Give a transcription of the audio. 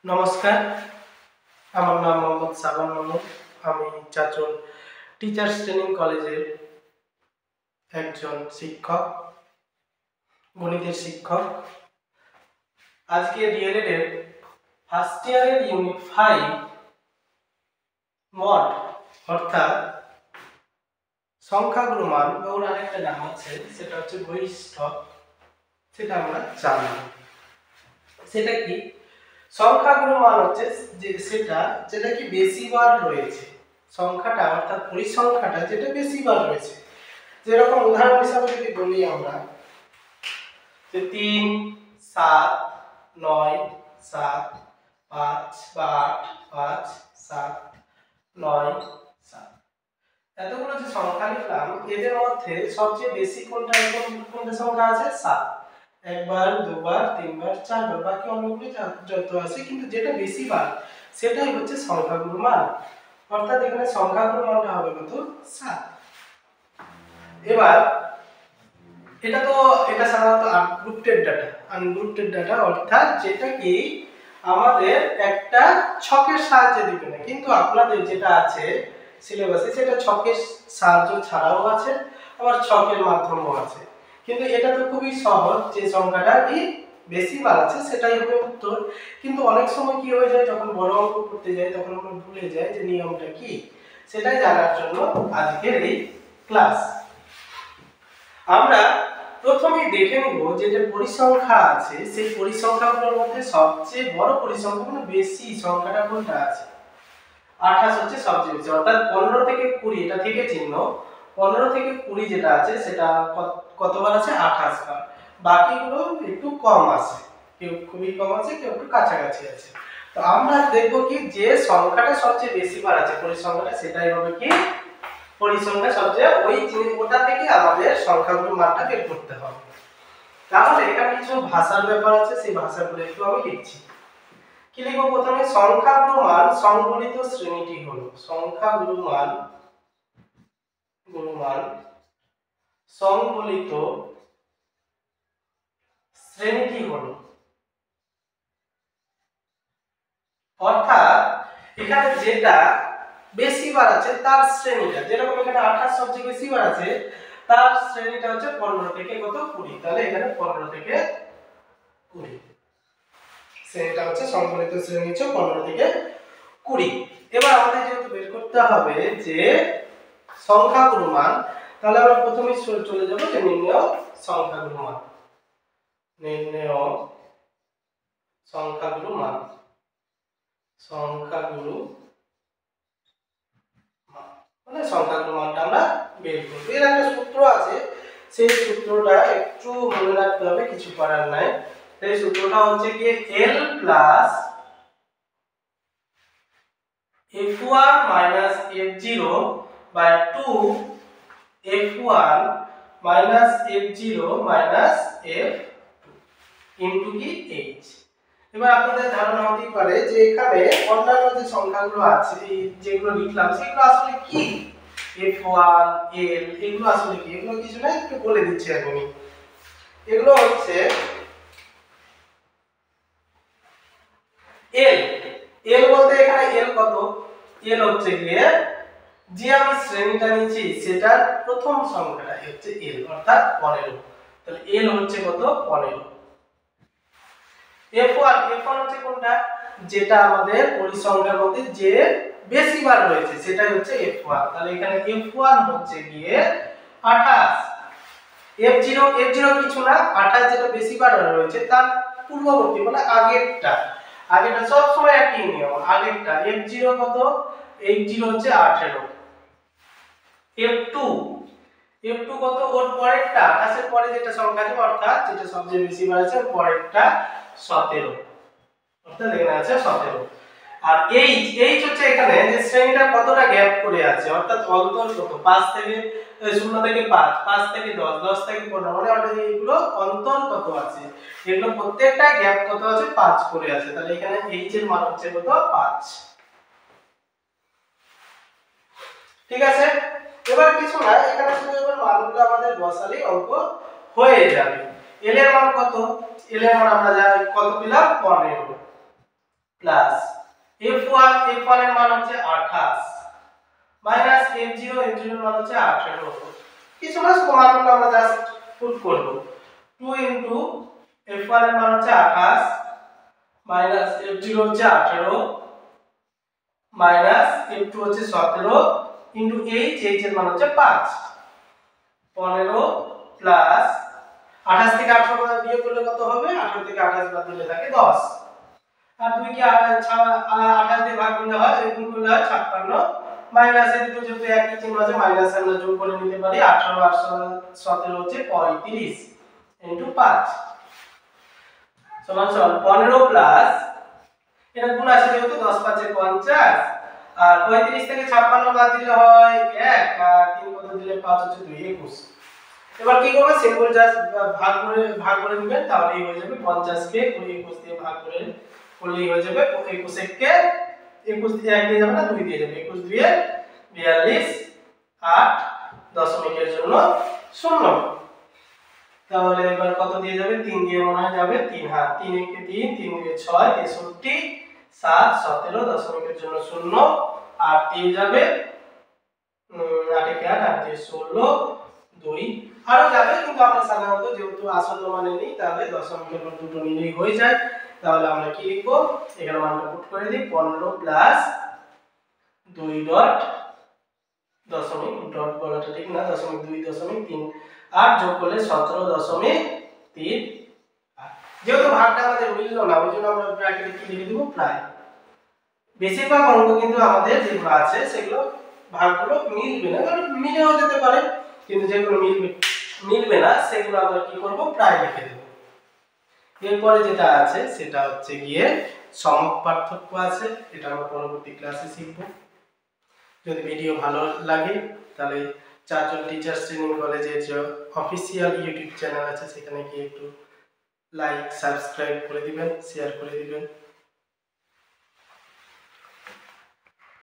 নমস্কার, আমার নাম মোহাম্মদ সাবান মাহমুদ। আমি চাচল টিচার্স ট্রেনিং কলেজের একজন শিক্ষক, গণিতের শিক্ষক। আজকে ডিএলএড এর ফার্স্ট ইয়ারের ইউনিট 5 মড অর্থাৎ সংখ্যাগুলো মান বা ওর আরেকটা নাম আছে, সেটা হচ্ছে বহিঃস্থক, সেটা আমরা জানি। সেটা কি? সংখ্যাগুলো মান হচ্ছে যেটা কি বেশিবার রয়েছে, সংখ্যাটা অর্থাৎ পরিসংখ্যাটা যেটা বেশিবার রয়েছে। যেরকম উদাহরণ হিসাবে যদি বলি আমরা যে 3, 7, 9, 7, 5 বা 8, 5, 7, 9, 7, এতগুলো যে সংখ্যা লিখলাম, এদের মধ্যে সবচেয়ে বেশি কোনটা সংখ্যা আছে? 7। একবার, দুবার, তিনবার, চারবার, বাকি অনেকগুলো যত আছে, কিন্তু যেটা বেশি বার সেটাই হচ্ছে সংখ্যাগুলোর মান। অর্থাৎ এখানে সংখ্যাগুলোর মানটা হবে কত? 7। এবার এটা সাধারণত আনগ্রুপটেড ডাটা, অর্থাৎ যেটা কি আমাদের একটা ছকের সাহায্যে দিবে না, কিন্তু আপনাদের যেটা আছে সিলেবাসে সেটা ছকের সাহায্য ছাড়াও আছে, আবার ছকের মাধ্যমেও আছে। কিন্তু এটা তো খুবই সহজ, যে সংখ্যাটা কি বেশি বার আছে সেটাই হবে উত্তর। কিন্তু অনেক সময় কি হয়ে যায়, যখন বড় অঙ্ক করতে যাই তখন আমরা ভুলে যাই যে নিয়মটা কি। সেটাই জানার জন্য আজকের এই ক্লাস। আমরা প্রথমেই দেখে নিব যে পরিসংখ্যা আছে, সেই পরিসংখ্যাগুলোর মধ্যে সবচেয়ে বড় পরিসংখ্যা, মানে বেশি সংখ্যাটা কোনটা আছে? 28 হচ্ছে সবচেয়ে বেশি, অর্থাৎ 15 থেকে 20, এটা থেকে চিহ্ন 15 থেকে 20 যেটা আছে সেটা কতবার আছে? 28 বার। বাকিগুলো একটু কম আছে, কেউ খুবই কম আছে, কেউ একটু কাছাকাছি আছে। তো আমরা দেখব কি যে সংখ্যাটা সবচেয়ে বেশি বার আছে পরিসংখ্যাটা, সেটাই হবে কি পরিসংখ্যা। সবচেয়ে ওটা থেকে আমাদের সংখ্যাগুলোর মানটা বের করতে হবে। তাহলে এখানে কিছু ভাষার ব্যাপার আছে, সেই ভাষাগুলো একটু আমি লিখছি। কি লিখব? প্রথমে সংখ্যাগুলো মান সংবলিত শ্রেণীটি হলো, সংখ্যাগুলো মান সংবলিত শ্রেণীটি হলো, অর্থাৎ এখানে যেটা বেশি বার আছে তার শ্রেণীটা, যেরকম এখানে 28 সবচেয়ে বেশি বার আছে, তার শ্রেণীটা হচ্ছে 15 থেকে কত? 20। তাহলে এখানে 15 থেকে 20 শ্রেণীটা হচ্ছে সংবলিত শ্রেণী, হচ্ছে 15 থেকে 20। এবার আমাদের যেহেতু বের করতে হবে যে সংখ্যাগুলো মান, তাহলে আমরা প্রথমেই চলে যাব যে নির্ণেয় সংখ্যাগুলো মান। নির্ণেয় সংখ্যাগুলো মান, মানে সংখ্যাগুলো মানটা আমরা বের করব। এর একটা সূত্র আছে, সেই সূত্রটা একটু মনে রাখতে হবে, কিছু করার নাই। সেই সূত্রটা হচ্ছে কি L plus f1 minus f0 by 2 f1 minus f0 minus f2 into কি h। এবার আপনাদের ধারণা হতেই পারে যে এখানে অন্যান্য যে সংখ্যাগুলো আছে, এই যেগুলো লিখলাম সেগুলো আসলে কি? f1 l এগুলো আসলে কি? এগুলো কিছু না, একটু বলে দিচ্ছি আমি। এগুলো হচ্ছে l বলতে এখানে l কত? l হচ্ছে গিয়ে যে আমি শ্রেণীটা নিয়েছি সেটার প্রথম সংখ্যাটা হচ্ছে l, অর্থাৎ 15। তাহলে l হচ্ছে কত? 15। f1 হচ্ছে কোনটা? যেটা আমাদের পরিসংখ্যার মধ্যে যে বেশি বার রয়েছে সেটাই হচ্ছে f1। তাহলে এখানে f1 হচ্ছে গিয়ে 28। f0 কিছু না, 28 যেটা বেশি বার রয়েছে তার পূর্ববর্তী, মানে আগেরটা সব সময় একই নিয়ম। আগেরটা f0 কত? f0 হচ্ছে 18। f2 কত? ওর পরেরটা, 28 এর পরে যেটা সংখ্যা আছে, অর্থাৎ যেটা সবচেয়ে বেশি বার আছে পরেরটা 17, অর্থাৎ এখানে আছে 17। আর h হচ্ছে এখানে যে শ্রেণীটা কতটা গ্যাপ করে আছে, অর্থাৎ অন্তর কত? 5 থেকে 0 থেকে 5, 5 থেকে 10, 10 থেকে 15, মানে অর্থাৎ এইগুলো অন্তর কত আছে, এগুলো প্রত্যেকটা গ্যাপ কত আছে? 5 করে আছে। তাহলে এখানে h এর মান হচ্ছে কত? 5। ঠিক আছে? এবার কিছু না, এখানে শুধু এবার মানগুলো আমাদের বসালেই অঙ্ক হয়ে যাবে। l এর মান কত? l এর মান আমরা কত পেলাম? 15। প্লাস f1 এর মান হচ্ছে 28 মাইনাস f0 এর মান হচ্ছে 18। কিছু না, মানগুলো আমরা জাস্ট পুট করব। 2 ইনটু f1 এর মান হচ্ছে 28 মাইনাস f0 হচ্ছে 18 মাইনাস f2 হচ্ছে 17 ইনটু h এর মান হচ্ছে 5 15 প্লাস 28 থেকে 18 বিয়োগ করলে কত হবে? 18 থেকে 28 বাদ দিলে থাকে 10। আর 2 কে 28 দিয়ে ভাগ করলে হয়, গুণ করলে হয় 56 মাইনাস এর দুটো যেহেতু একই চিহ্ন আছে মাইনাস আমরা যোগ করে নিতে পারি। 18 আর 17 হচ্ছে 35 ইনটু 5 সমান 15 প্লাস এটা গুণ আছে যেহেতু 10 5 এ 50 আর 35 থেকে 56 বাদ দিলে হয় 1 আর 3 কত দিলে 5 হচ্ছে 2 21। এবার কি করবে? সিম্পল জাস্ট ভাগ করে নেবেন, তাহলেই হয়ে যাবে। 50 কে 21 দিয়ে ভাগ করলেই হয়ে যাবে। 21 কে 21 দিয়ে 1 দিয়ে যাবে না, 2 দিয়ে যাবে। 21 দিয়ে 42 8 দশমিকের জন্য 0। তাহলে এবার কত দিয়ে যাবে? 3 দিয়ে মনে হয় যাবে 3। হ্যাঁ, 3 একে 3 3 দিয়ে 6 63 7 17 দশমিকের জন্য 0 আর দিয়ে যাবে 8 একে 8 8 দিয়ে 16 2 আরো যাবে, কিন্তু আমরা সাধারণত যেহেতু আসন্ন মানে নেই তাহলে দশমিকের পর দুটো নিলেই হয়ে যায়। তাহলে আমরা কি লিখব? এখানে মানটা পুট করে দিই। 15 প্লাস 2 ডট দশমিক, ডট বলাটা ঠিক না, 0.2.3 আর যোগ করলে 17.3। যেহেতু ভাগটা আমাদের মিলল না, ওই জন্য আমরা ব্র্যাকেটে কি লিখে দেব? প্রায়। বেশিরভাগ অঙ্ক কিন্তু আমাদের যেগুলো আছে সেগুলো ভাগগুলো মিলবে না, কারণ মিলেও যেতে পারে, কিন্তু যেগুলো মিলবে না সেগুলো আমরা কি করব? প্রায় লিখে দেব। এরপরে যেটা আছে সেটা হচ্ছে গিয়ে সমক পার্থক্য আছে, এটা আমরা পরবর্তী ক্লাসে শিখব। যদি ভিডিও ভালো লাগে তাহলে চারজন টিচার্স ট্রেনিং কলেজের যে অফিসিয়াল ইউটিউব চ্যানেল আছে সেখানে গিয়ে একটু লাইক সাবস্ক্রাইব করে দিবেন, শেয়ার করে দিবেন।